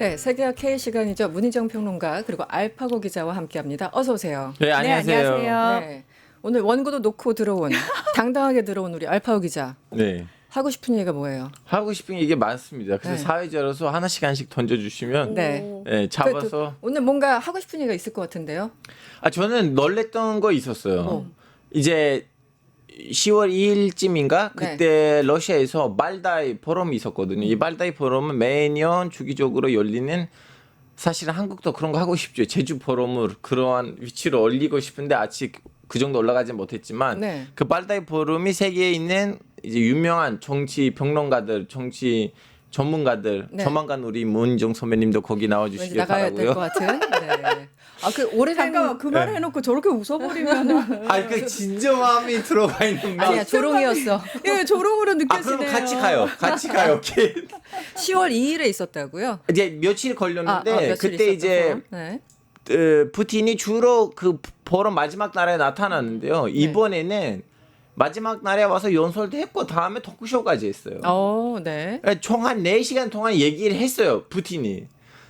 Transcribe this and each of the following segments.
네, 세계화 K 시간이죠. 문희정 평론가 그리고 알파고 기자와 함께합니다. 어서 오세요. 네, 안녕하세요. 안녕하세요. 네, 오늘 원고도 놓고 들어온 당당하게 들어온 우리 알파고 기자. 네. 하고 싶은 얘기가 뭐예요? 하고 싶은 게 이게 많습니다. 그래서 네. 사회자로서 하나씩 던져주시면 네. 네, 잡아서. 오늘 뭔가 하고 싶은 얘기가 있을 것 같은데요. 저는 놀랬던 거 있었어요. 뭐? 이제 10월 2일쯤인가 네. 그때 러시아에서 발다이 포럼이 있었거든요. 이 발다이 포럼은 매년 주기적으로 열리는, 사실은 한국도 그런 거 하고 싶죠. 제주 포럼을 그러한 위치로 올리고 싶은데 아직 그 정도 올라가지 못했지만 네. 그 발다이 포럼이 세계에 있는 이제 유명한 정치 평론가들, 정치 전문가들, 네. 조만간 우리 문희정 선배님도 거기 왠지 나와주시길 나가야 될 것 바라고요. 같은. 네. 그 오래된 잠깐만 그 말을 해놓고 저렇게 웃어버리면 그 진정함이 들어가 있는 말. 아니야 조롱이었어. 예 조롱으로 그럼 느껴지네요. 같이 가요. 같이 가요. 10월 2일에 있었다고요? 이제 며칠 걸렸는데 며칠 그때 있었던 이제 포럼? 네. 푸틴이 주로 그 포럼 마지막 날에 나타났는데요. 이번에는 마지막 날에 와서 연설도 했고 다음에 토크쇼까지 했어요. 네. 총 한 4시간 동안 얘기를 했어요. 푸틴이.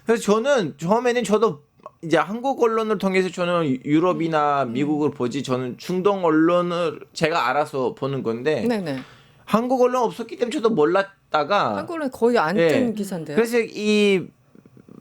그래서 저는 처음에는 저도 이제 한국 언론을 통해서 저는 유럽이나 미국을 보지, 저는 중동 언론을 제가 알아서 보는 건데 네네. 한국 언론 없었기 때문에 저도 몰랐다가 한국은 거의 안 뜬 기사인데요. 그래서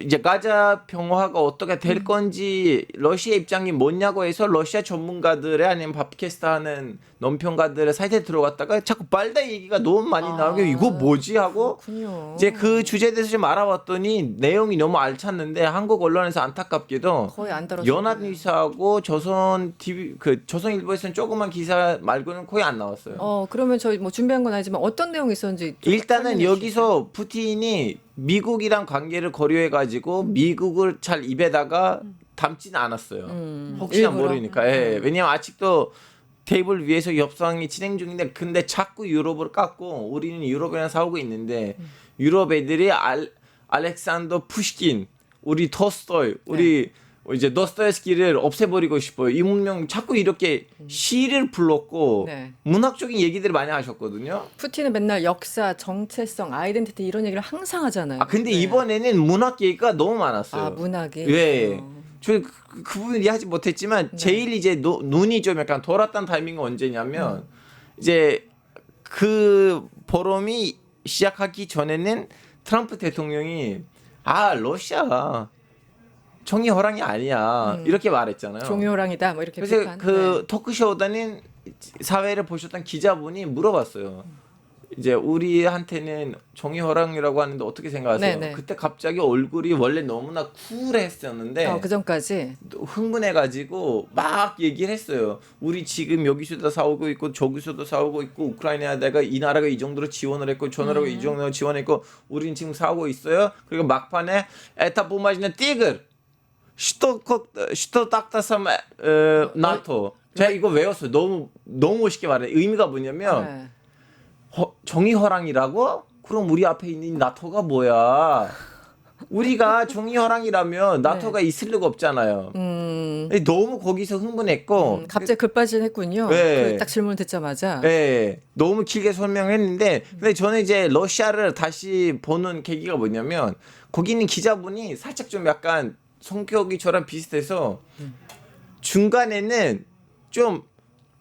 이제 가자 평화가 어떻게 될 건지 러시아 입장이 뭐냐고 해서 러시아 전문가들의 아니면 팟캐스트 하는 논평가들의 사이트에 들어갔다가 자꾸 발다 얘기가 너무 많이 나오고 이거 뭐지 하고 그렇군요. 이제 그 주제에 대해서 좀 알아봤더니 내용이 너무 알찼는데 한국 언론에서 안타깝게도 거의 안 다뤘어요. 연합뉴스하고 조선 TV 조선일보에서는 조그만 기사 말고는 거의 안 나왔어요. 그러면 저희 뭐 준비한 건 아니지만 어떤 내용이 있었는지 좀 일단은 설명해 주시죠. 여기서 푸틴이 미국이랑 관계를 고려해가지고 미국을 잘 입에다가 담지는 않았어요. 혹시나 일부러? 모르니까. 왜냐면 아직도 테이블 위에서 협상이 진행 중인데 근데 자꾸 유럽을 깎고 우리는 유럽이랑 싸우고 있는데 유럽 애들이 알렉산더 푸시킨, 우리 토스토이, 우리 이제 도스토옙스키를 없애버리고 싶어요. 이 문명 자꾸 이렇게 시를 불렀고 네. 문학적인 얘기들을 많이 하셨거든요. 푸틴은 맨날 역사, 정체성, 아이덴티티 이런 얘기를 항상 하잖아요. 근데 네. 이번에는 문학 얘기가 너무 많았어요. 문학이. 예. 저 그 부분 이해하지 못했지만 제일 이제 눈이 좀 약간 돌았던 타이밍이 언제냐면 이제 그 포럼이 시작하기 전에는 트럼프 대통령이 러시아가 정의 호랑이 아니야 이렇게 말했잖아요. 종효랑이다 뭐 이렇게 그래서 비판. 그 토크쇼다는 사회를 보셨던 기자분이 물어봤어요. 이제 우리한테는 정의 호랑이라고 하는데 어떻게 생각하세요? 네네. 그때 갑자기 얼굴이 원래 너무나 쿨했었는데 그 전까지. 흥분해가지고 막 얘기를 했어요. 우리 지금 여기서도 싸우고 있고 저기서도 싸우고 있고 우크라이나에다가 이 나라가 이 정도로 지원을 했고 저 나라가 이 정도로 지원했고 우리는 지금 싸우고 있어요. 그리고 막판에 에타 뿜마지는 띠글 슈터 딱타삼 나토. 제가 이거 외웠어요. 너무 멋있게 말해. 의미가 뭐냐면 정의 호랑이라고? 그럼 우리 앞에 있는 나토가 뭐야? 우리가 정의 호랑이라면 나토가 있을 리가 없잖아요. 너무 거기서 흥분했고 갑자기 급발진했군요. 네. 딱 질문 듣자마자. 너무 길게 설명했는데 근데 저는 이제 러시아를 다시 보는 계기가 뭐냐면 거기 있는 기자분이 살짝 좀 약간 성격이 저랑 비슷해서 중간에는 좀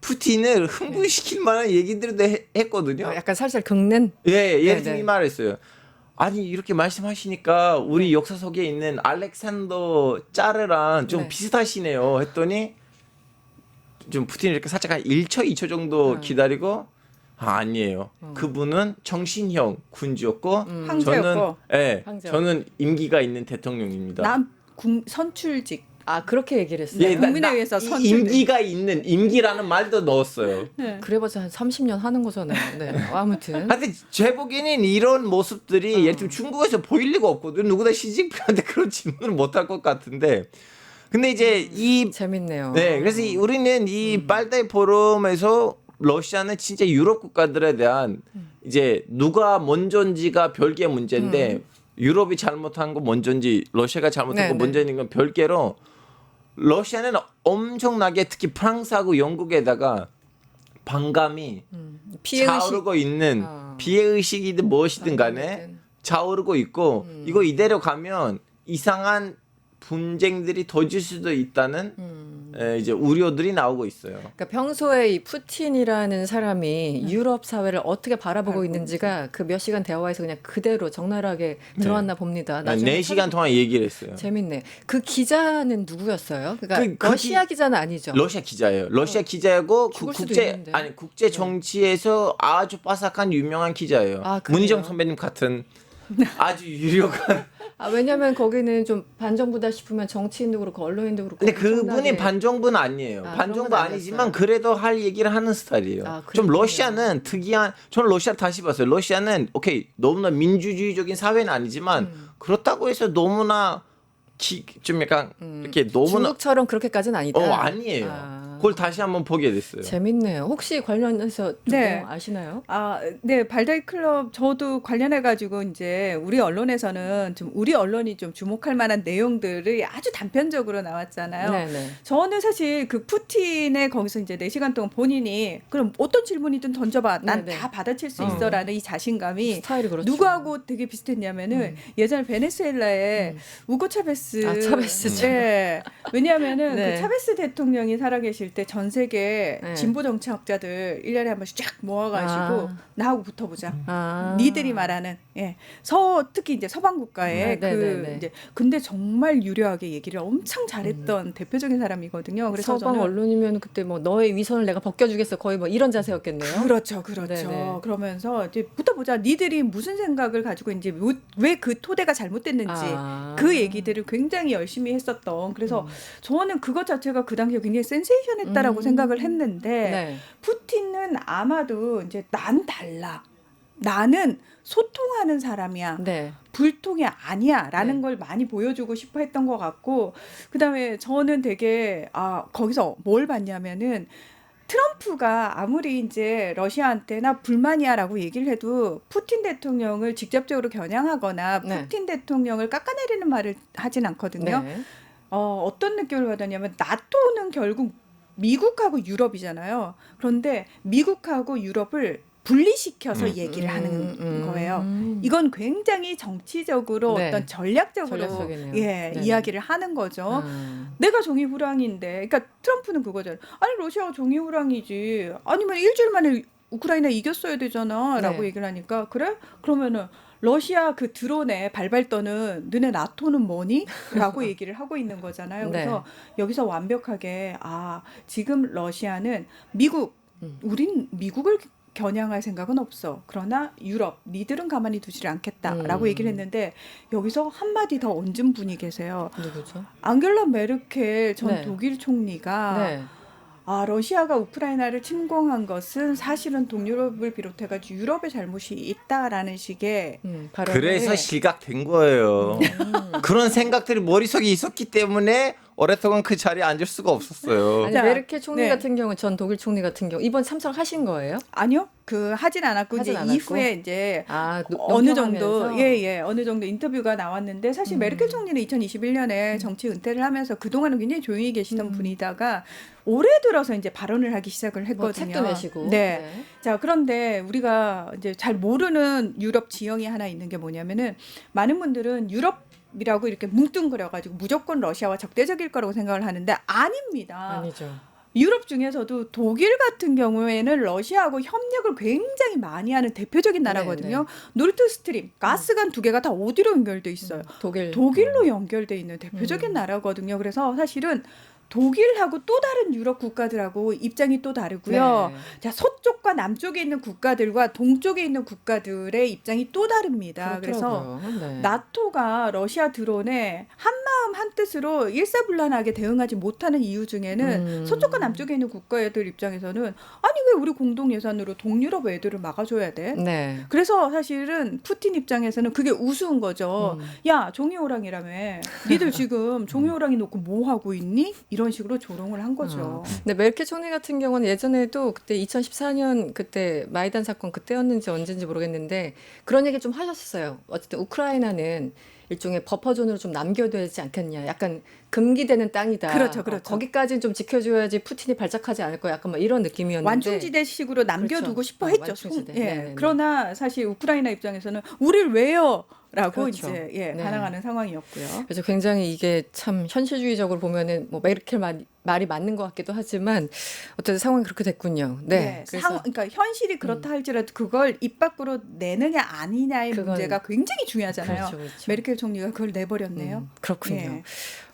푸틴을 흥분시킬 만한 얘기들도 했거든요. 약간 살살 긁는. 예를 들면 이 말했어요. 아니 이렇게 말씀하시니까 우리 역사 속에 있는 알렉산더 짜르랑 좀 비슷하시네요. 했더니 좀 푸틴이 이렇게 살짝 한 1초, 2초 정도 기다리고 아니에요. 그분은 정신형 군주였고 황제였고. 저는 임기가 있는 대통령입니다. 난 선출직. 그렇게 얘기를 했어요. 국민의회에서 선출. 임기가 있는 임기라는 말도 넣었어요. 그래봤자 한 30년 하는 거잖아요. 네. 아무튼. 하여튼 제 보기에는 이런 모습들이 예를 들면 중국에서 보일 리가 없거든. 누구나 시진핑한테 그런 질문을 못 할 것 같은데. 근데 이제 재밌네요. 그래서 우리는 이 발다이 포럼에서 러시아는 진짜 유럽 국가들에 대한 이제 누가 먼저인지가 별개의 문제인데 유럽이 잘못한 거 먼저인지 러시아가 잘못한 거 먼저인 건 별개로 러시아는 엄청나게 특히 프랑스하고 영국에다가 반감이 차오르고 있는 피해의식이든 무엇이든 간에 차오르고 있고 이거 이대로 가면 이상한 분쟁들이 터질 수도 있다는 이제 우려들이 나오고 있어요. 그러니까 평소에 이 푸틴이라는 사람이 유럽 사회를 어떻게 바라보고 알고 있는지가 그 몇 시간 대화에서 그냥 그대로 적나라하게 드러났나 봅니다. 네 나중에 4시간 동안 얘기를 했어요. 재밌네. 그 기자는 누구였어요? 그러니까 그 러시아 기자는 아니죠. 러시아 기자예요. 러시아 기자고 죽을 수도 국제 있는데. 국제 정치에서 아주 빠삭한 유명한 기자예요. 아, 그래요? 문희정 선배님 같은 아주 유력한. 아, 왜냐면 거기는 좀 반정부다 싶으면 정치인도 그렇고 언론인도 그렇고 근데 그분이 엄청나게 반정부는 아니에요. 아, 그런 반정부 건 아니지만 아니었어요. 그래도 할 얘기를 하는 스타일이에요. 아, 좀 그렇군요. 러시아는 특이한. 저는 러시아 다시 봤어요. 러시아는 오케이 너무나 민주주의적인 사회는 아니지만 그렇다고 해서 너무나 좀 약간 이렇게 너무나 중국처럼 그렇게까지는 아니다. 아니에요. 아. 그걸 다시 한번 보게 됐어요. 재밌네요. 혹시 관련해서 좀 네. 내용 아시나요? 아, 네, 발다이 클럽 저도 관련해 가지고 이제 우리 언론에서는 좀 우리 언론이 좀 주목할 만한 내용들이 아주 단편적으로 나왔잖아요. 네네. 저는 사실 그 푸틴의 거기서 이제 4시간 동안 본인이 그럼 어떤 질문이든 던져봐. 난 네네. 다 받아칠 수 어. 있어라는 이 자신감이 스타일이 그렇죠. 누구하고 되게 비슷했냐면은 예전에 베네수엘라에 우고 차베스. 아, 차베스죠. 네. 왜냐하면은 네. 그 차베스 대통령이 살아계실 때 전 세계 네. 진보 정치학자들 1년에 한 번씩 쫙 모아가지고 아. 나하고 붙어보자. 아. 니들이 말하는 특히 이제 서방 국가의 네, 그 네, 네. 이제 근데 정말 유려하게 얘기를 엄청 잘했던 대표적인 사람이거든요. 그래서 서방 저는 언론이면 그때 뭐 너의 위선을 내가 벗겨주겠어 거의 뭐 이런 자세였겠네요. 그렇죠, 그렇죠. 네네. 그러면서 이제 붙어보자. 니들이 무슨 생각을 가지고 이제 왜 그 토대가 잘못됐는지 아. 그 얘기들을 굉장히 열심히 했었던. 그래서 저는 그것 자체가 그 당시에 굉장히 센세이션했다라고 생각을 했는데 네. 푸틴은 아마도 이제 난 달라. 나는 소통하는 사람이야. 네. 불통이 아니야라는 네. 걸 많이 보여주고 싶어 했던 것 같고 그다음에 저는 되게 거기서 뭘 봤냐면은 트럼프가 아무리 이제 러시아한테 나 불만이야라고 얘기를 해도 푸틴 대통령을 직접적으로 겨냥하거나 네. 푸틴 대통령을 깎아내리는 말을 하진 않거든요. 네. 어떤 느낌을 받았냐면 나토는 결국 미국하고 유럽이잖아요. 그런데 미국하고 유럽을 분리시켜서 얘기를 하는 거예요. 이건 굉장히 정치적으로 네. 어떤 전략적으로 전략적이네요. 네. 이야기를 하는 거죠. 아. 내가 종이후랑인데, 그러니까 트럼프는 그거잖아요. 아니 러시아가 종이후랑이지. 아니면 일주일 만에 우크라이나 이겼어야 되잖아라고 네. 얘기를 하니까 그래? 그러면은 러시아 그 드론에 발발 떠는 너네 나토는 뭐니? 라고 얘기를 하고 있는 거잖아요. 네. 그래서 여기서 완벽하게 지금 러시아는 미국, 우린 미국을 겨냥할 생각은 없어. 그러나 유럽, 니들은 가만히 두지를 않겠다라고 얘기를 했는데 여기서 한마디 더 얹은 분이 계세요. 누구죠? 앙겔라 메르켈 전 네. 독일 총리가 네. 러시아가 우크라이나를 침공한 것은 사실은 동유럽을 비롯해가지고 유럽의 잘못이 있다라는 식의 발언을 그래서 네. 실각된 거예요. 그런 생각들이 머릿속에 있었기 때문에 오랫동안 그 자리에 앉을 수가 없었어요. 아니 자, 메르켈 총리 네. 같은 경우 전 독일 총리 같은 경우 이번 참석하신 거예요? 아니요, 하진 않았고 하진 이제 않았고? 이후에 이제 아, 어느 정도 논평하면서? 어느 정도 인터뷰가 나왔는데 사실 메르켈 총리는 2021년에 정치 은퇴를 하면서 그동안은 굉장히 조용히 계시던 분이다가 올해 들어서 이제 발언을 하기 시작을 뭐 했거든요. 책도 내시고. 네. 자, 그런데 우리가 이제 잘 모르는 유럽 지형이 하나 있는 게 뭐냐면은 많은 분들은 유럽이라고 이렇게 뭉뚱그려가지고 무조건 러시아와 적대적일 거라고 생각을 하는데 아닙니다. 아니죠. 유럽 중에서도 독일 같은 경우에는 러시아하고 협력을 굉장히 많이 하는 대표적인 나라거든요. 노르트 스트림 가스관 2개가 다 어디로 연결돼 있어요? 독일로 연결돼 있는 대표적인 나라거든요. 그래서 사실은 독일하고 또 다른 유럽 국가들하고 입장이 또 다르고요. 네. 자, 서쪽과 남쪽에 있는 국가들과 동쪽에 있는 국가들의 입장이 또 다릅니다. 그래서 네. 나토가 러시아 드론에 한마음 한뜻으로 일사불란하게 대응하지 못하는 이유 중에는 서쪽과 남쪽에 있는 국가들 입장에서는 아니 왜 우리 공동 예산으로 동유럽 애들을 막아줘야 돼? 네. 그래서 사실은 푸틴 입장에서는 그게 우스운 거죠. 야, 종이호랑이라며. 니들 지금 종이호랑이 놓고 뭐 하고 있니? 이런 식으로 조롱을 한 거죠. 근데 메르켈 총리 같은 경우는 예전에도 그때 2014년 그때 마이단 사건 그때였는지 언제인지 모르겠는데 그런 얘기 좀 하셨어요. 어쨌든 우크라이나는 일종의 버퍼존으로 좀 남겨둬야지 않겠냐. 약간 금기되는 땅이다. 그렇죠, 그렇죠. 거기까지는 좀 지켜줘야지 푸틴이 발작하지 않을 거야. 약간 뭐 이런 느낌이었는데. 완충지대식으로 남겨두고 그렇죠. 싶어 했죠. 완충지대. 예. 네네네. 그러나 사실 우크라이나 입장에서는 우리를 왜요? 라고 그렇죠. 이제 예, 네. 반항하는 상황이었고요. 그래서 굉장히 이게 참 현실주의적으로 보면은 뭐 메르켈 말이 맞는 것 같기도 하지만 어쨌든 상황이 그렇게 됐군요. 네. 그래서 그러니까 현실이 그렇다 할지라도 그걸 입 밖으로 내느냐 아니냐의 그건- 문제가 굉장히 중요하잖아요. 그렇죠, 그렇죠. 메르켈 총리가 그걸 내버렸네요. 그렇군요. 예.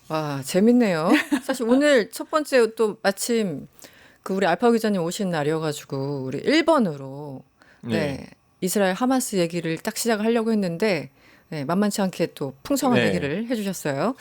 와, 재밌네요. 사실 오늘 첫 번째 또 마침 그 우리 알파 기자님 오신 날이어가지고 우리 1번으로 네, 이스라엘 하마스 얘기를 딱 시작을 하려고 했는데 네, 만만치 않게 또 풍성한 네. 얘기를 해주셨어요.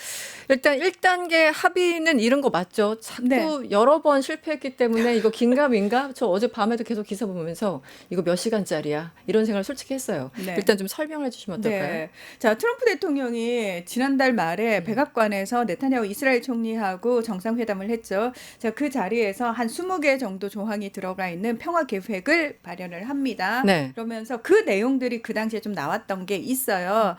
일단 1단계 합의는 이런 거 맞죠? 자꾸 네. 여러 번 실패했기 때문에 이거 긴가민가? 저 어제 밤에도 계속 기사 보면서 이거 몇 시간짜리야? 이런 생각을 솔직히 했어요. 네. 일단 좀 설명해 주시면 어떨까요? 네. 자, 트럼프 대통령이 지난달 말에 백악관에서 네타냐후 이스라엘 총리하고 정상회담을 했죠. 자, 그 자리에서 한 20개 정도 조항이 들어가 있는 평화 계획을 발현을 합니다. 네. 그러면서 그 내용들이 그 당시에 좀 나왔던 게 있어요.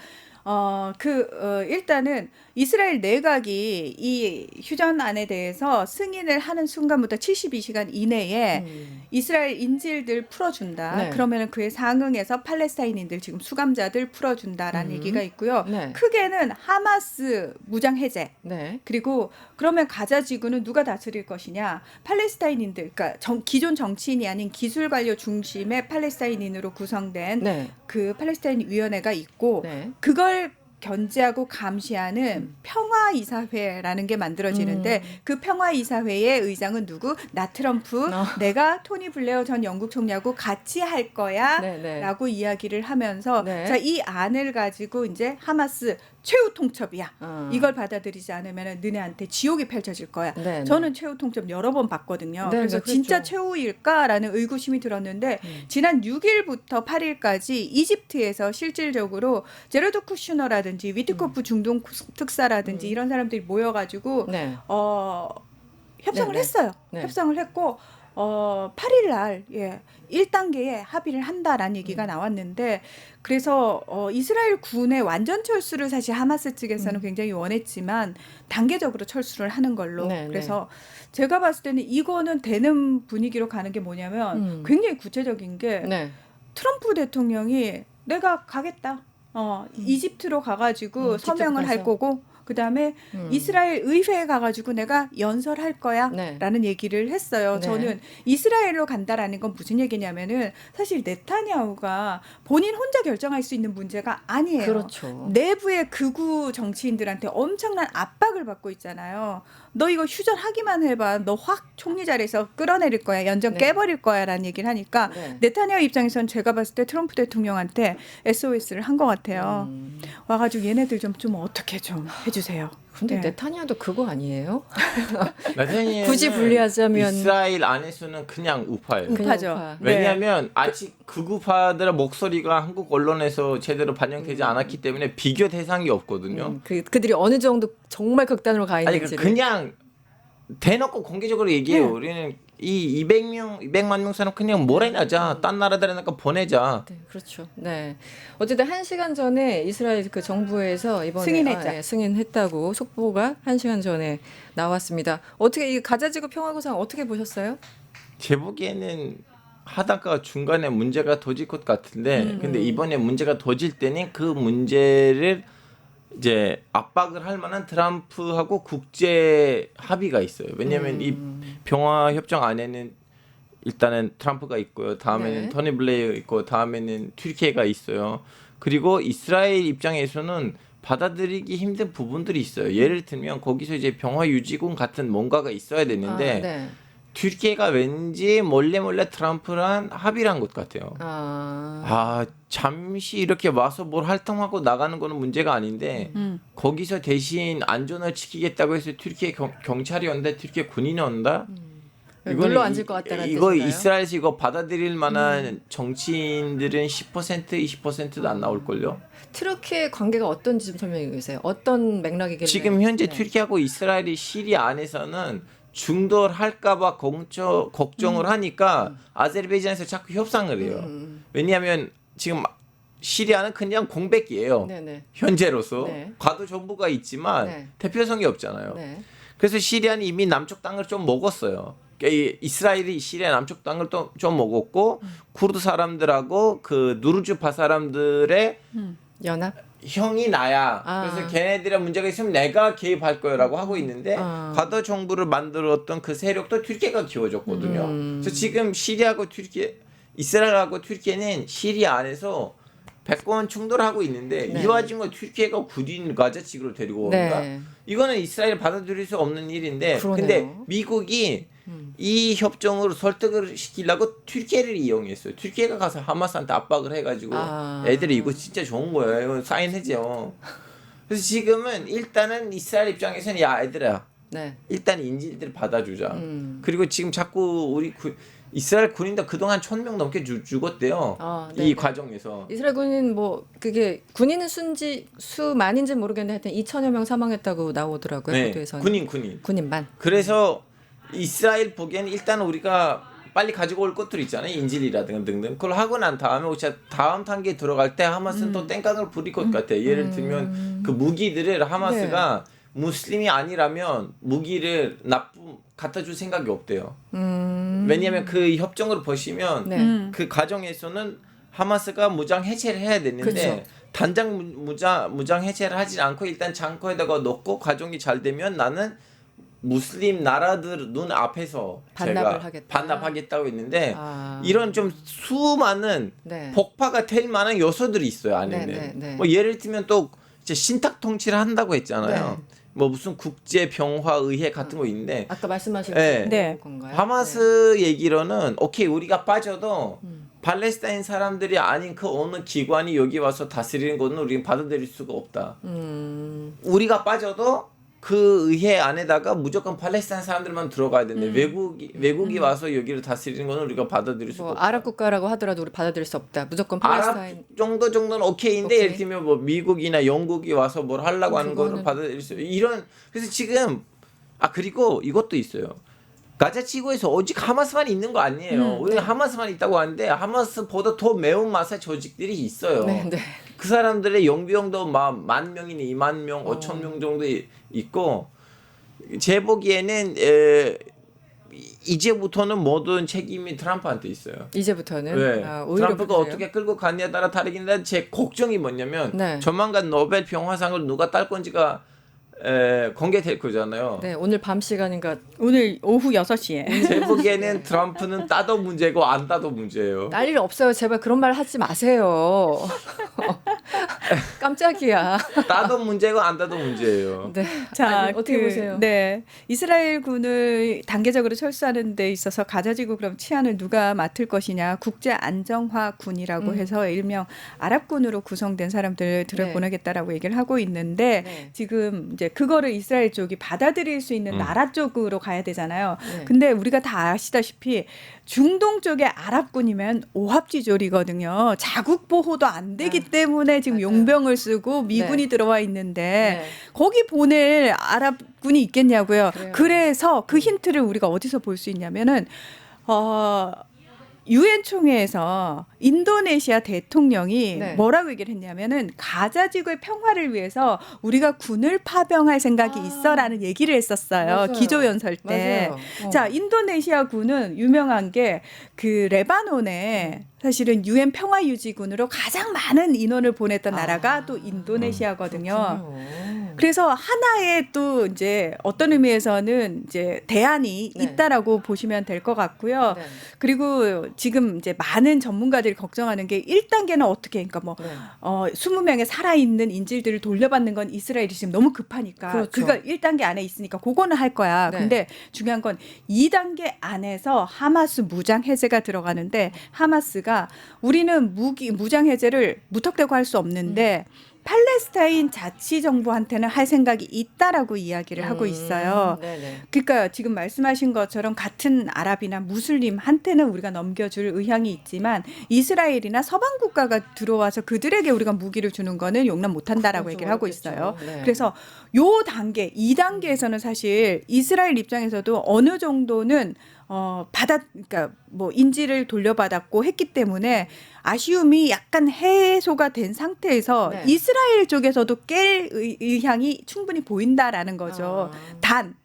일단은 이스라엘 내각이 이 휴전안에 대해서 승인을 하는 순간부터 72시간 이내에 이스라엘 인질들 풀어준다. 네. 그러면은 그에 상응해서 팔레스타인인들 지금 수감자들 풀어준다라는 얘기가 있고요. 네. 크게는 하마스 무장 해제. 네. 그리고 그러면 가자 지구는 누가 다스릴 것이냐? 팔레스타인인들, 그러니까 기존 정치인이 아닌 기술 관료 중심의 팔레스타인인으로 구성된 네. 그 팔레스타인 위원회가 있고 네. 그걸 견제하고 감시하는 평화이사회라는 게 만들어지는데 그 평화이사회의 의장은 누구? 나 트럼프, 내가 토니 블레어 전 영국 총리하고 같이 할 거야 네, 네. 라고 이야기를 하면서 네. 자, 이 안을 가지고 이제 하마스 최후 통첩이야. 이걸 받아들이지 않으면 너네한테 지옥이 펼쳐질 거야. 네, 저는 최후 통첩 여러 번 봤거든요. 네, 그래서 네, 그렇죠. 진짜 최후일까라는 의구심이 들었는데 지난 6일부터 8일까지 이집트에서 실질적으로 제로드 쿠슈너라든지 위트코프 중동 특사라든지 이런 사람들이 모여가지고 네. 협상을 네, 네. 했어요. 네. 협상을 했고 8일 날 1단계에 합의를 한다라는 얘기가 나왔는데 그래서 이스라엘 군의 완전 철수를 사실 하마스 측에서는 굉장히 원했지만 단계적으로 철수를 하는 걸로 네, 그래서 제가 봤을 때는 이거는 되는 분위기로 가는 게 뭐냐면 굉장히 구체적인 게 네. 트럼프 대통령이 내가 가겠다. 이집트로 가가지고 직접 서명을 할 가서. 거고 그다음에 이스라엘 의회에 가가지고 내가 연설할 거야 네. 라는 얘기를 했어요. 네. 저는 이스라엘로 간다라는 건 무슨 얘기냐면은 사실 네타냐후가 본인 혼자 결정할 수 있는 문제가 아니에요. 그렇죠. 내부의 극우 정치인들한테 엄청난 압박을 받고 있잖아요. 너 이거 휴전하기만 해봐. 너 확 총리 자리에서 끌어내릴 거야. 연전 네. 깨버릴 거야 라는 얘기를 하니까 네. 네타냐후 입장에서는 제가 봤을 때 트럼프 대통령한테 SOS를 한 것 같아요. 와가지고 얘네들 좀 어떻게 좀 해주세요. 근데 네. 네타냐도 그거 아니에요? 나타니엘은 굳이 분리하자면 이스라엘 안에서는 그냥 우파예요. 그냥 우파죠. 우파. 네. 왜냐하면 아직 극우파들의 목소리가 한국 언론에서 제대로 반영되지 않았기 때문에 비교 대상이 없거든요. 그들이 어느 정도 정말 극단으로 가 아니 있는지 그냥 대놓고 공개적으로 얘기해요. 네. 우리는 이 200만 명 사람 그냥 몰아내자. 딴 나라들에니까 보내자. 네, 그렇죠. 네. 어쨌든 1시간 전에 이스라엘 그 정부에서 이번에 승인했죠. 승인했다고 속보가 1시간 전에 나왔습니다. 어떻게 이 가자지구 평화구상 어떻게 보셨어요? 제 보기에는 하다가 중간에 문제가 터질 것 같은데 근데 이번에 문제가 터질 때는 그 문제를 이제 압박을 할 만한 트럼프하고 국제 합의가 있어요. 왜냐하면 이 평화 협정 안에는 일단은 트럼프가 있고요. 다음에는 네. 토니 블레어 있고 다음에는 튀르키예가 있어요. 그리고 이스라엘 입장에서는 받아들이기 힘든 부분들이 있어요. 예를 들면 거기서 이제 평화 유지군 같은 뭔가가 있어야 되는데 네. 튀르키예가 왠지 몰래 트럼프랑 합의를 한 것 같아요. 잠시 이렇게 와서 뭘 활동하고 나가는 거는 문제가 아닌데 거기서 대신 안전을 지키겠다고 해서 튀르키예 경찰이 온다, 튀르키예 군인이 온다. 물로 앉을 것 같다는 이거 뜻인가요? 이스라엘에서 이거 받아들일 만한 정치인들은 10% 20%도 안 나올 걸요. 트르키의 관계가 어떤지 좀 설명해 주세요. 어떤 맥락이길래? 지금 현재 네. 튀르키예하고 이스라엘이 시리아 안에서는 중돌할까봐 걱정을 하니까 아제르바이잔에서 자꾸 협상을 해요. 왜냐하면 지금 시리아는 그냥 공백이에요. 네네. 현재로서 네. 과도 정부가 있지만 네. 대표성이 없잖아요. 네. 그래서 시리아는 이미 남쪽 땅을 좀 먹었어요. 그러니까 이스라엘이 시리아 남쪽 땅을 또 좀 먹었고 쿠르드 사람들하고 그 누르주파 사람들의 연합. 형이 나야. 아. 그래서 걔네들의 문제가 있으면 내가 개입할 거라고 하고 있는데 과도 정부를 만들었던 그 세력도 튀르키예가 키워줬거든요. 그래서 지금 시리아하고 튀르키예, 이스라엘하고 튀르키예는 시리아 안에서 백번 충돌하고 있는데 네. 이 와중에 튀르키예가 군인 가자지구를 데리고 오니까 네. 이거는 이스라엘이 받아들일 수 없는 일인데 그러네요. 근데 미국이 이 협정으로 설득을 시키려고 튀르키예를 이용했어요. 튀르키예가 가서 하마스한테 압박을 해가지고 애들이 이거 진짜 좋은 거예요. 이거 사인해줘. 그래서 지금은 일단은 이스라엘 입장에서는 야 애들아 네. 일단 인질들 받아주자. 그리고 지금 자꾸 우리 이스라엘 군인도 그동안 1,000명 넘게 죽었대요. 네. 이 과정에서. 이스라엘 군인 뭐 그게 군인은 수 많은지 모르겠는데 하여튼 2천여 명 사망했다고 나오더라고요. 네, 보도에서는. 군인만. 음. 그래서 이스라엘 보기에는 일단 우리가 빨리 가지고 올 것들 있잖아요. 인질이라든가 등등. 그걸 하고 난 다음에 우리가 다음 단계에 들어갈 때 하마스는 또 땡깡을 부릴 것 같아요. 예를 들면 그 무기들을 하마스가 무슬림이 아니라면 무기를 갖다 줄 생각이 없대요. 왜냐하면 그 협정을 보시면 네. 그 과정에서는 하마스가 무장 해체를 해야 되는데 그렇죠. 단장 무장 해체를 하지 않고 일단 창고에다가 넣고 과정이 잘 되면 나는 무슬림 나라들 눈 앞에서 반납을 제가 하겠다. 반납하겠다고 했는데 이런 좀 수많은 네. 폭파가 될 만한 요소들이 있어요 안에는. 네. 뭐 예를 들면 또 이제 신탁 통치를 한다고 했잖아요. 네. 뭐 무슨 국제 병화 의회 같은 거 있는데 아까 말씀하신 네. 건가요? 하마스 얘기로는 오케이 우리가 빠져도 팔레스타인 사람들이 아닌 그 어느 기관이 여기 와서 다스리는 거는 우리는 받아들일 수가 없다. 우리가 빠져도 그 의회 안에다가 무조건 팔레스타인 사람들만 들어가야 되는데 외국이 와서 여기를 다스리는 거는 우리가 받아들일 수가 뭐 없다. 아랍 국가라고 하더라도 우리 받아들일 수 없다. 무조건 아랍 팔레스타인. 정도는 오케이인데 오케이. 예를 들면 뭐 미국이나 영국이 와서 뭘 하려고 하는 거를 그거는- 받아들일 수 이런 그래서 지금 그리고 이것도 있어요. 가자 지구에서 오직 하마스만 있는 거 아니에요. 우리는 하마스만 있다고 하는데 하마스보다 더 매운맛의 조직들이 있어요. 네. 그 사람들의 용병도 막 10,000명이니 20,000명, 5,000명 정도 있고 제 보기에는 이제부터는 모든 책임이 트럼프한테 있어요. 이제부터는 네. 오히려 트럼프가 그러세요? 어떻게 끌고 가느냐에 따라 다르긴 한데 제 걱정이 뭐냐면 네. 조만간 노벨 평화상을 누가 딸 건지가 공개될 거잖아요. 네, 오늘 밤 시간인가 오늘 오후 6시에. 제 보기에는 트럼프는 따도 문제고 안 따도 문제예요. 딸 일 없어요. 제발 그런 말 하지 마세요. 깜짝이야. 따도 문제고 안 따도 문제예요. 네. 자, 아니, 어떻게 보세요? 네. 이스라엘 군을 단계적으로 철수하는 데 있어서 가자지구 그럼 치안을 누가 맡을 것이냐. 국제 안정화 군이라고 해서 일명 아랍군으로 구성된 사람들을 들여보내겠다라고 얘기를 하고 있는데 네. 지금 이제 그거를 이스라엘 쪽이 받아들일 수 있는 나라 쪽으로 가야 되잖아요. 네. 근데 우리가 다 아시다시피 중동 쪽의 아랍군이면 오합지졸이거든요. 자국 보호도 안 되기 때문에 지금 맞아요. 용병을 쓰고 미군이 네. 들어와 있는데 네. 거기 보낼 아랍군이 있겠냐고요. 그래요. 그래서 그 힌트를 우리가 어디서 볼 수 있냐면은 유엔 총회에서 인도네시아 대통령이 네. 뭐라고 얘기를 했냐면은 가자 지구의 평화를 위해서 우리가 군을 파병할 생각이 있어라는 얘기를 했었어요. 맞아요. 기조연설 때. 맞아요. 자, 인도네시아 군은 유명한 게 그 레바논에 사실은 유엔 평화유지군으로 가장 많은 인원을 보냈던 나라가 또 인도네시아거든요. 그렇군요. 그래서 하나의 또 이제 어떤 의미에서는 이제 대안이 네. 있다라고 보시면 될 것 같고요. 네. 그리고 지금 이제 많은 전문가들이 걱정하는 게 1단계는 어떻게 그러니까 뭐 네. 20명의 살아있는 인질들을 돌려받는 건 이스라엘이 지금 너무 급하니까 그렇죠. 그거 1단계 안에 있으니까 그거는 할 거야. 네. 근데 중요한 건 2단계 안에서 하마스 무장 해제가 들어가는데 하마스가 우리는 무장 해제를 무턱대고 할 수 없는데 팔레스타인 자치정부한테는 할 생각이 있다라고 이야기를 하고 있어요. 네네. 그러니까 지금 말씀하신 것처럼 같은 아랍이나 무슬림한테는 우리가 넘겨줄 의향이 있지만 이스라엘이나 서방 국가가 들어와서 그들에게 우리가 무기를 주는 거는 용납 못한다라고 그렇죠. 얘기를 하고 어렵겠죠. 있어요. 네. 그래서 요 단계, 2단계에서는 사실 이스라엘 입장에서도 어느 정도는 그러니까 뭐 인지를 돌려받았고 했기 때문에 아쉬움이 약간 해소가 된 상태에서 네. 이스라엘 쪽에서도 깰 의향이 충분히 보인다라는 거죠. 단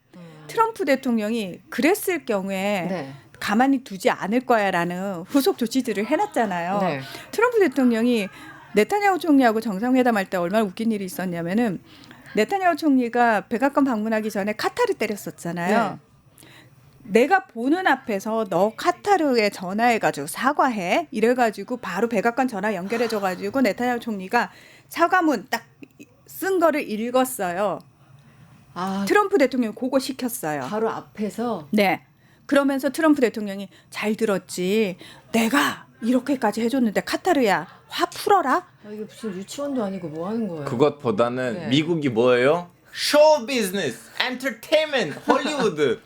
트럼프 대통령이 그랬을 경우에 네. 가만히 두지 않을 거야라는 후속 조치들을 해놨잖아요. 네. 트럼프 대통령이 네타냐후 총리하고 정상회담할 때 얼마나 웃긴 일이 있었냐면은 네타냐후 총리가 백악관 방문하기 전에 카타르 때렸었잖아요. 내가 보는 앞에서 너 카타르에 전화해가지고 사과해 이래가지고 바로 백악관 전화 연결해줘가지고 네타냐후 총리가 사과문 딱 쓴 거를 읽었어요. 트럼프 대통령이 그거 시켰어요. 바로 앞에서 네. 그러면서 트럼프 대통령이 잘 들었지. 내가 이렇게까지 해줬는데 카타르야 화 풀어라. 이게 무슨 유치원도 아니고 뭐 하는 거예요? 그것보다는 네. 미국이 뭐예요? 쇼 비즈니스, 엔터테인먼트, 헐리우드.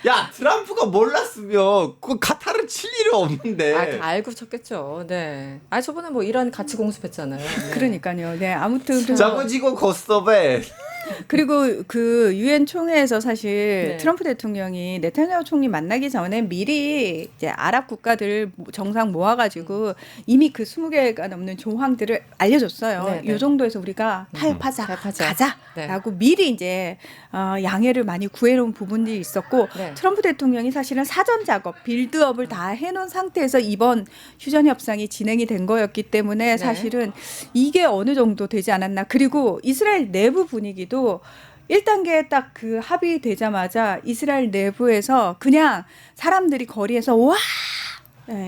야 트럼프가 몰랐으면 그 카타르 칠 일이 없는데. 다 알고 쳤겠죠. 네. 저번에 뭐 이란 같이 공습했잖아요. 네. 그러니까요. 네. 아무튼 자고지고 고스톱에. 그리고 그 유엔 총회에서 사실 네. 트럼프 대통령이 네타냐후 총리 만나기 전에 미리 이제 아랍 국가들 정상 모아가지고 이미 그 20개가 넘는 조항들을 알려줬어요. 네, 네. 이 정도에서 우리가 타협하자, 타협하자. 가자라고 미리 이제 양해를 많이 구해놓은 부분들이 있었고 네. 트럼프 대통령이 사실은 사전 작업, 빌드업을 다 해놓은 상태에서 이번 휴전 협상이 진행이 된 거였기 때문에 사실은 이게 어느 정도 되지 않았나. 그리고 이스라엘 내부 분위기도 1단계에 딱 그 합의되자마자 이스라엘 내부에서 그냥 사람들이 거리에서 와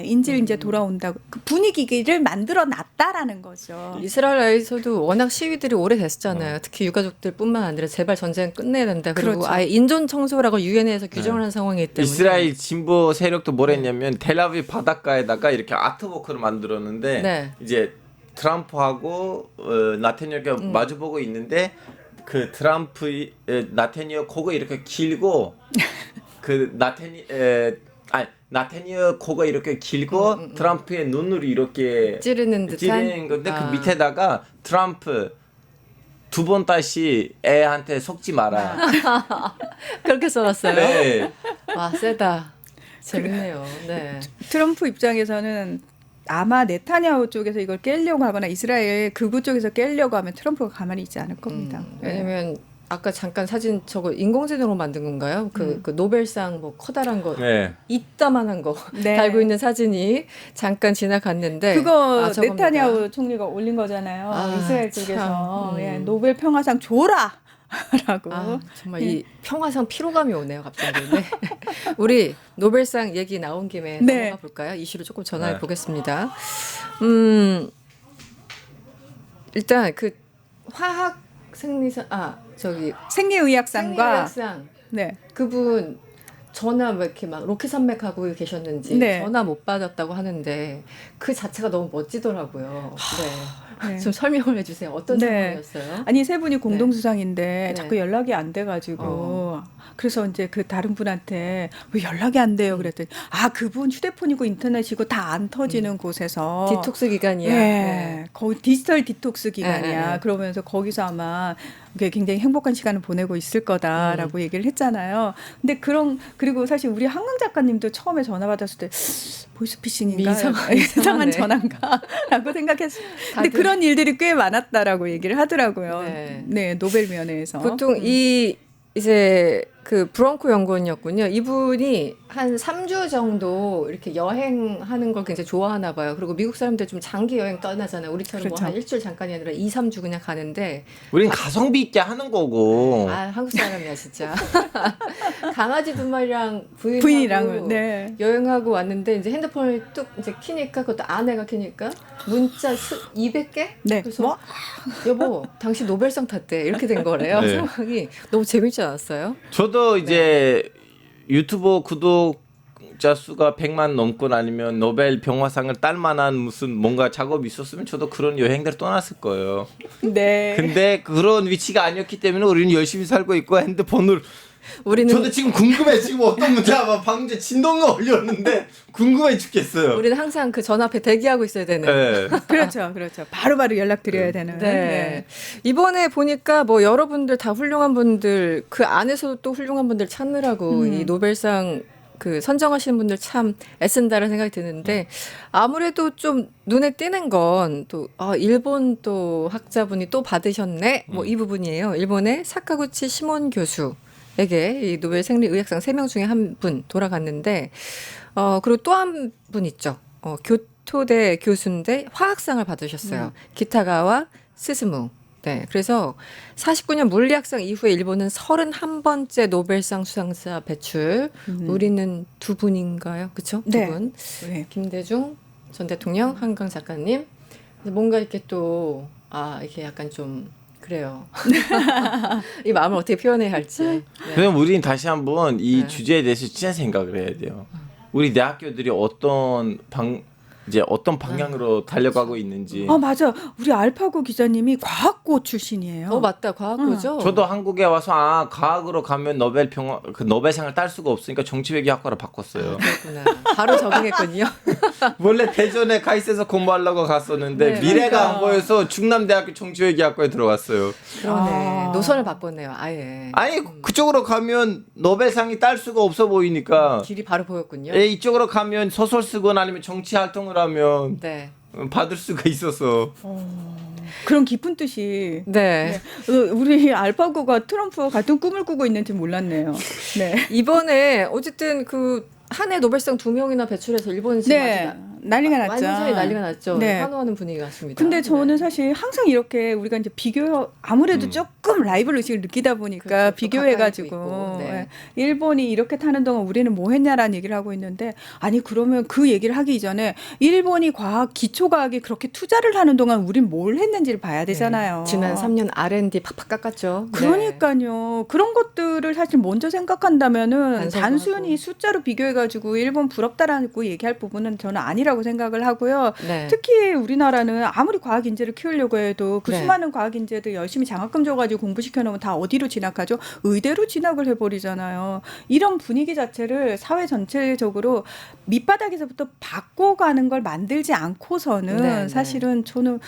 인질 이제 돌아온다고 그 분위기를 만들어 놨다라는 거죠. 이스라엘에서도 워낙 시위들이 오래됐잖아요. 특히 유가족들뿐만 아니라 제발 전쟁 끝내야 된다. 그리고 그렇죠. 아예 인존 청소라고 유엔에서 규정을 한 상황이기 때문에 이스라엘 진보 세력도 뭘 했냐면 텔아비브 바닷가에다가 이렇게 아트워크를 만들었는데 네. 이제 트럼프하고 나타냐후가 마주보고 있는데 그 트럼프 나타냐후 코가 이렇게 길고 그 나타냐후 코가 이렇게 길고 트럼프의 눈으로 이렇게 찌르는 듯한 찌르는 건데 그 밑에다가 트럼프 두 번 다시 애한테 속지 마라. 그렇게 써놨어요. 네. 와 세다. 재밌네요. 네. 트럼프 입장에서는 아마 네타냐후 쪽에서 이걸 깨려고 하거나 이스라엘 극우 쪽에서 깨려고 하면 트럼프가 가만히 있지 않을 겁니다. 왜냐면 아까 잠깐 사진 저거 인공지능으로 만든 건가요? 그 노벨상 뭐 커다란 거 네. 이따만한 거 네. 달고 있는 사진이 잠깐 지나갔는데 그거 저겁니다. 네타냐후 총리가 올린 거잖아요. 이스라엘 쪽에서 참. 예, 노벨 평화상 줘라. 라고. 정말 이 평화상 피로감이 오네요, 갑자기. 네. 우리 노벨상 얘기 나온 김에 네. 넘어가 볼까요? 이슈를 조금 전화해 네. 보겠습니다. 일단 그 화학 생리상 생리의학상과 생리학상 네. 그분 전화 왜 이렇게 막 로켓 산맥하고 계셨는지 네. 전화 못 받았다고 하는데 그 자체가 너무 멋지더라고요. 네. 네. 좀 설명을 해주세요. 어떤 네. 상황이었어요? 아니 세 분이 공동 수상인데 네. 자꾸 연락이 안 돼가지고 그래서 이제 그 다른 분한테 왜 연락이 안 돼요 그랬더니 그분 휴대폰이고 인터넷이고 다 안 터지는 곳에서 디톡스 기간이야. 예, 네. 거기 디지털 디톡스 기간이야. 네. 그러면서 거기서 아마 굉장히 행복한 시간을 보내고 있을 거다라고 얘기를 했잖아요. 근데 그리고 사실 우리 한강 작가님도 처음에 전화 받았을 때 보이스피싱인가 이상한 전화인가라고 생각했어요. 근데 다들. 그런 일들이 꽤 많았다라고 얘기를 하더라고요. 네. 네, 노벨 면회에서. 보통 이제 그 브렁코 연구원이었군요. 이분이 한 3주 정도 이렇게 여행하는 걸 굉장히 좋아하나 봐요. 그리고 미국 사람들 좀 장기 여행 떠나잖아요. 우리처럼 그렇죠. 뭐 한 일주일 잠깐이 아니라 2, 3주 그냥 가는데 우린 가성비 있게 하는 거고. 한국 사람이야 진짜. 강아지 두 마리랑 부인이랑 네. 여행하고 왔는데 이제 핸드폰을 뚝 이제 키니까 그것도 아내가 키니까 문자 200개? 네. 그래서 뭐? 여보 당신 노벨상 탔대 이렇게 된 거래요. 네. 상황이 너무 재밌지 않았어요? 저도 이제 유튜브 구독자 수가 100만 넘고 아니면 노벨 평화상을 딸 만한 무슨 뭔가 작업이 있었으면 저도 그런 여행들을 떠났을 거예요. 네. 근데 그런 위치가 아니었기 때문에 우리는 열심히 살고 있고 핸드폰을 우리는 저도 지금 궁금해. 지금 어떤 문제가 방금 전에 진동가 올렸는데 궁금해 죽겠어요. 우리는 항상 그 전 앞에 대기하고 있어야 되는. 네. 그렇죠. 바로바로 연락드려야 되는. 네. 이번에 보니까 뭐 여러분들 다 훌륭한 분들 그 안에서도 또 훌륭한 분들 찾느라고 이 노벨상 그 선정하시는 분들 참 애쓴다는 생각이 드는데 아무래도 좀 눈에 띄는 건 또 일본 또 학자분이 또 받으셨네 뭐 이 부분이에요. 일본의 사카구치 시몬 교수에게 이 노벨 생리의학상 3명 중에 한 분 돌아갔는데 그리고 또 한 분 있죠. 교토대 교수인데 화학상을 받으셨어요. 기타가와 스스무. 네, 그래서 49년 물리학상 이후에 일본은 31번째 노벨상 수상자 배출. 우리는 두 분인가요? 그렇죠? 두 네. 분. 네. 김대중 전 대통령, 한강 작가님. 그래서 뭔가 이렇게 또 이게 약간 좀 그래요. 이 마음을 어떻게 표현해야 할지. 네. 그럼 우리는 다시 한번 이 네. 주제에 대해서 진짜 생각을 해야 돼요. 우리 대학교들이 어떤 방향으로 달려가고 있는지. 맞아. 우리 알파고 기자님이 과학고 출신이에요. 맞다. 과학고죠. 저도 한국에 와서 과학으로 가면 노벨상을 딸 수가 없으니까 정치외교학과로 바꿨어요. 그렇구나. 바로 적응했군요. 원래 대전에 가 있어서 공부하려고 갔었는데 네, 미래가 맞아. 안 보여서 충남대학교 정치외교학과에 들어갔어요. 그러네. 노선을 바꿨네요. 아예. 아니 그쪽으로 가면 노벨상이 딸 수가 없어 보이니까 길이 바로 보였군요. 이쪽으로 가면 소설 쓰거나 아니면 정치 활동을 하면 네. 받을 수가 있어서. 그런 깊은 뜻이. 네. 우리 알파고가 트럼프와 같은 꿈을 꾸고 있는지 몰랐네요. 네. 이번에 어쨌든 그 한 해 노벨상 2명이나 배출해서 일본이 지금 네. 난리가 났죠. 완전히 난리가 났죠. 네. 환호하는 분위기 같습니다. 근데 저는 네. 사실 항상 이렇게 우리가 이제 아무래도 조금 라이벌 의식을 느끼다 보니까 그렇죠. 또 비교해가지고 가까이도 있고, 네. 일본이 이렇게 타는 동안 우리는 뭐 했냐라는 얘기를 하고 있는데 아니 그러면 그 얘기를 하기 이전에 일본이 기초과학에 그렇게 투자를 하는 동안 우린 뭘 했는지를 봐야 되잖아요. 지난 3년 R&D 팍팍 깎았죠. 네. 그러니까요. 그런 것들을 사실 먼저 생각한다면은 반성도 단순히 하고. 숫자로 비교해가지고 일본 부럽다라고 얘기할 부분은 저는 아니라고 생각을 하고요. 네. 특히 우리나라는 아무리 과학 인재를 키우려고 해도 그 네. 수많은 과학 인재들 열심히 장학금 줘가지고 공부시켜 놓으면 다 어디로 진학하죠? 의대로 진학을 해버리잖아요. 이런 분위기 자체를 사회 전체적으로 밑바닥에서부터 바꿔가는 걸 만들지 않고서는 네, 네. 사실은 저는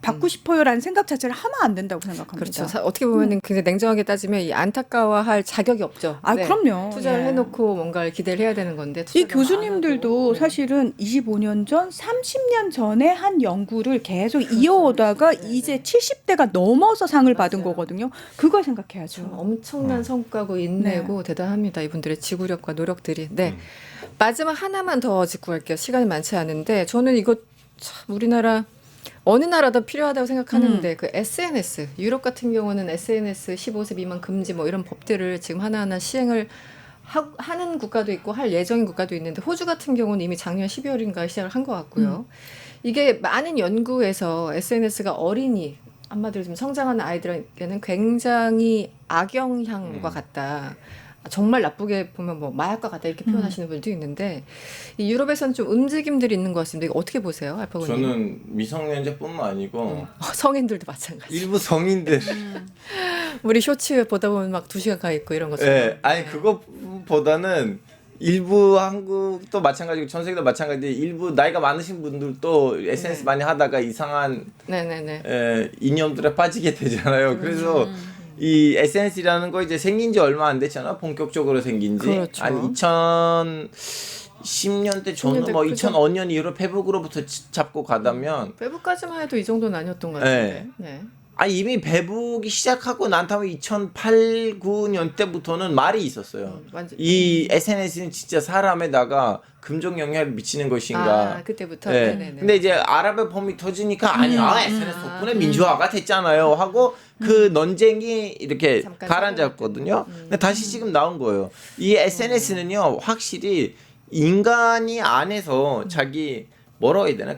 받고 싶어요라는 생각 자체를 하면 안 된다고 생각합니다. 그렇죠. 어떻게 보면 굉장히 냉정하게 따지면 이 안타까워할 자격이 없죠. 네. 그럼요. 투자를 예. 해놓고 뭔가를 기대를 해야 되는 건데 이 투자를 안 교수님들도 하고. 네. 사실은 25년 전, 30년 전에 한 연구를 계속 이어오다가 이제 70대가 넘어서 상을 받은 맞아요. 거거든요. 그걸 참 생각해야죠. 엄청난 성과고 인내고 대단합니다. 이분들의 지구력과 노력들이. 네. 음. 마지막 하나만 더 짚고 갈게요. 시간이 많지 않은데 저는 이거 참 우리나라 어느 나라도 필요하다고 생각하는데 그 SNS 유럽 같은 경우는 SNS 15세 미만 금지 뭐 이런 법들을 지금 하나하나 시행을 하는 국가도 있고 할 예정인 국가도 있는데 호주 같은 경우는 이미 작년 12월인가 시작을 한 것 같고요. 이게 많은 연구에서 SNS가 어린이 한마디로 좀 성장하는 아이들에게는 굉장히 악영향과 같다. 정말 나쁘게 보면 뭐 마약과 같다 이렇게 표현하시는 분들도 있는데 이 유럽에서는 좀 움직임들이 있는 것 같습니다. 이거 어떻게 보세요, 알파고님? 저는 미성년자뿐만 아니고 성인들도 마찬가지. 일부 성인들. 우리 쇼츠 보다 보면 막 2시간 가 있고 이런 것처럼. 네, 아니 그것보다는 일부 한국도 마찬가지고 전 세계도 마찬가지. 일부 나이가 많으신 분들도 SNS 많이 하다가 이상한 네네네. 이념들에 빠지게 되잖아요. 그래서 이 SNS라는 거 이제 생긴 지 얼마 안 됐잖아. 본격적으로 생긴 지. 그렇죠. 한 2010년대 전후 뭐 그죠? 2005년 이후로 페북으로부터 잡고 가다면 외부까지만 해도 이 정도는 아니었던 것 같은데. 네. 이미 배북이 시작하고 난 다음에 2008, 9년 때부터는 말이 있었어요. 완전. 이 SNS는 진짜 사람에다가 금전 영향을 미치는 것인가. 그때부터. 네. 네네네. 근데 이제 아랍의 봄이 터지니까 아니야 SNS 덕분에 민주화가 됐잖아요 하고 그 논쟁이 이렇게 잠깐 가라앉았거든요. 근데 다시 지금 나온 거예요. 이 SNS는요 확실히 인간이 안에서 자기 뭐라고 해야 되나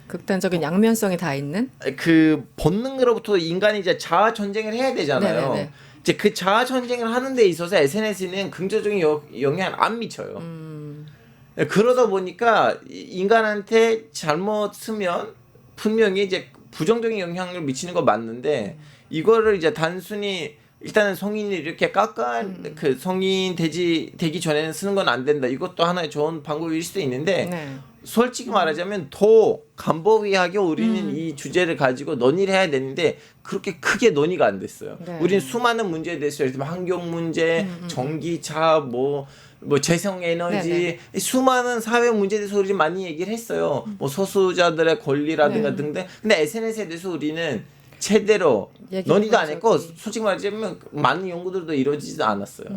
극단적인 양면성이 다 있는. 그 본능으로부터 인간이 이제 자아 전쟁을 해야 되잖아요. 네네네. 이제 그 자아 전쟁을 하는 데 있어서 SNS는 긍정적인 영향을 안 미쳐요. 그러다 보니까 인간한테 잘못 쓰면 분명히 이제 부정적인 영향을 미치는 거 맞는데 이거를 이제 단순히 일단은 성인이 이렇게 그 성인 되기 전에는 쓰는 건 안 된다. 이것도 하나의 좋은 방법일 수도 있는데 네. 솔직히 말하자면 더 간법이하게 우리는 이 주제를 가지고 논의를 해야 되는데 그렇게 크게 논의가 안 됐어요. 네. 우리는 수많은 문제에 대해서 예를 들면 환경 문제, 전기차, 뭐 뭐 재생에너지 수많은 사회 문제에 대해서 우리 많이 얘기를 했어요. 뭐 소수자들의 권리라든가 등등. 근데 SNS에 대해서 우리는 제대로 논의도 안 했고 솔직히 말하자면 많은 연구들도 이루어지지 않았어요.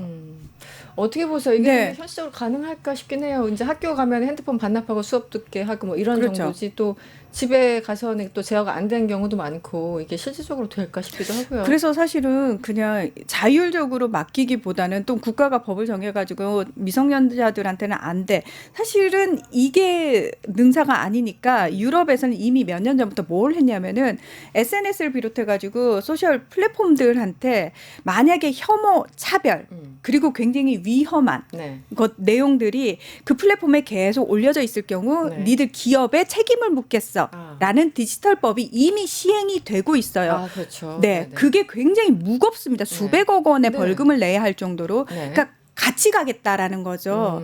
어떻게 보세요? 이게 네. 현실적으로 가능할까 싶긴 해요. 이제 학교 가면 핸드폰 반납하고 수업 듣게 하고 뭐 이런 그렇죠. 정도지 또 집에 가서는 또 제어가 안 되는 경우도 많고 이게 실질적으로 될까 싶기도 하고요. 그래서 사실은 그냥 자율적으로 맡기기보다는 또 국가가 법을 정해가지고 미성년자들한테는 안 돼. 사실은 이게 능사가 아니니까 유럽에서는 이미 몇 년 전부터 뭘 했냐면은 SNS를 비롯해가지고 소셜 플랫폼들한테 만약에 혐오, 차별 그리고 굉장히 위험한 네. 것 내용들이 그 플랫폼에 계속 올려져 있을 경우 네. 니들 기업에 책임을 묻겠어. 아. 라는 디지털법이 이미 시행이 되고 있어요. 아, 그렇죠. 네, 네네. 그게 굉장히 무겁습니다. 수백억 원의 네. 벌금을 내야 할 정도로. 네. 그러니까 같이 가겠다라는 거죠.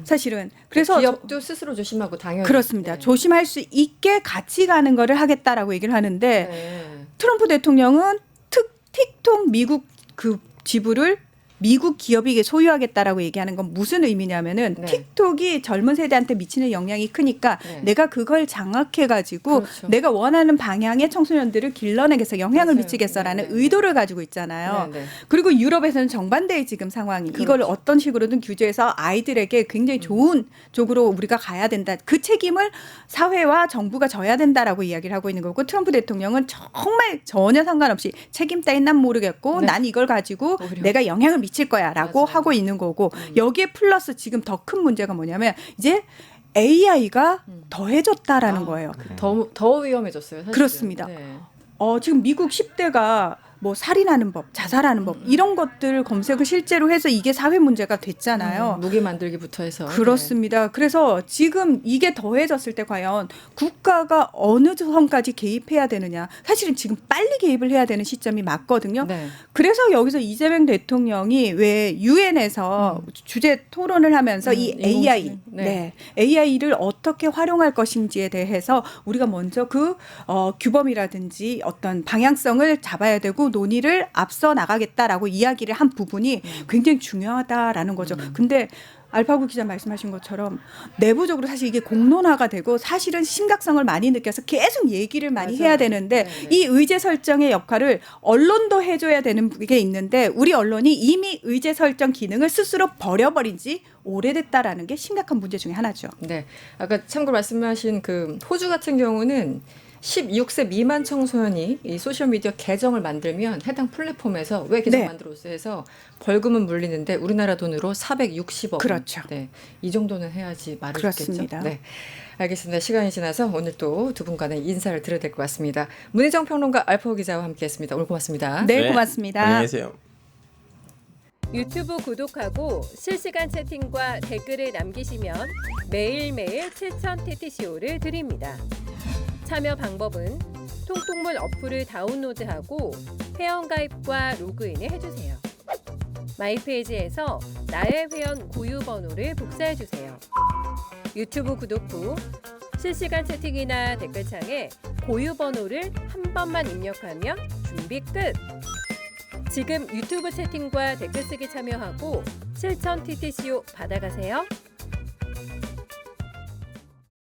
사실은. 그래서 기업도 스스로 조심하고 당연히 그렇습니다. 네. 조심할 수 있게 같이 가는 거를 하겠다라고 얘기를 하는데 네. 트럼프 대통령은 틱톡 미국 그 지부를 미국 기업이 소유하겠다라고 얘기하는 건 무슨 의미냐면은 네. 틱톡이 젊은 세대한테 미치는 영향이 크니까 네. 내가 그걸 장악해가지고 그렇죠. 내가 원하는 방향의 청소년들을 길러내겠어 영향을 맞아요. 미치겠어라는 네, 네. 의도를 가지고 있잖아요. 네, 네. 그리고 유럽에서는 정반대의 지금 상황이 이걸 그렇죠. 어떤 식으로든 규제해서 아이들에게 굉장히 좋은 쪽으로 우리가 가야 된다. 그 책임을 사회와 정부가 져야 된다라고 이야기를 하고 있는 거고 트럼프 대통령은 정말 전혀 상관없이 책임 따윈 난 모르겠고 네. 난 이걸 가지고 오히려. 내가 영향을 미칠 거야라고 맞아요. 하고 있는 거고 여기에 플러스 지금 더 큰 문제가 뭐냐면 이제 AI가 더해졌다라는 거예요. 더 위험해졌어요. 사실은. 그렇습니다. 네. 지금 미국 10대가 뭐 살인하는 법, 자살하는 법 이런 것들 검색을 실제로 해서 이게 사회 문제가 됐잖아요. 무기 만들기부터 해서 그렇습니다. 그래서 지금 이게 더해졌을 때 과연 국가가 어느 선까지 개입해야 되느냐. 사실은 지금 빨리 개입을 해야 되는 시점이 맞거든요. 네. 그래서 여기서 이재명 대통령이 왜 유엔에서 주제 토론을 하면서 이 AI, 인공지능. 네. AI를 어떻게 활용할 것인지에 대해서 우리가 먼저 그 규범이라든지 어떤 방향성을 잡아야 되고 논의를 앞서 나가겠다라고 이야기를 한 부분이 굉장히 중요하다라는 거죠. 근데 알파고 기자 말씀하신 것처럼 내부적으로 사실 이게 공론화가 되고 사실은 심각성을 많이 느껴서 계속 얘기를 많이 맞아요. 해야 되는데 네네. 이 의제 설정의 역할을 언론도 해줘야 되는 게 있는데 우리 언론이 이미 의제 설정 기능을 스스로 버려버린 지 오래됐다라는 게 심각한 문제 중에 하나죠. 네. 아까 참고로 말씀하신 그 호주 같은 경우는 16세 미만 청소년이 이 소셜미디어 계정을 만들면 해당 플랫폼에서 왜 계정 네. 만들었어 해서 벌금은 물리는데 우리나라 돈으로 460억. 그렇죠. 네. 이 정도는 해야지 말을 그렇습니다. 듣겠죠. 네. 알겠습니다. 시간이 지나서 오늘 또 두 분간의 인사를 드려야 될 것 같습니다. 문희정 평론가 알파고 기자와 함께했습니다. 오늘 고맙습니다. 네, 고맙습니다. 안녕히 계세요. 유튜브 구독하고 실시간 채팅과 댓글을 남기시면 매일매일 7천 TTCO를 드립니다. 참여 방법은 통통물 어플을 다운로드하고 회원가입과 로그인을 해주세요. 마이페이지에서 나의 회원 고유 번호를 복사해주세요. 유튜브 구독 후 실시간 채팅이나 댓글창에 고유 번호를 한 번만 입력하면 준비 끝! 지금 유튜브 채팅과 댓글 쓰기 참여하고 실천 TTCO 받아가세요.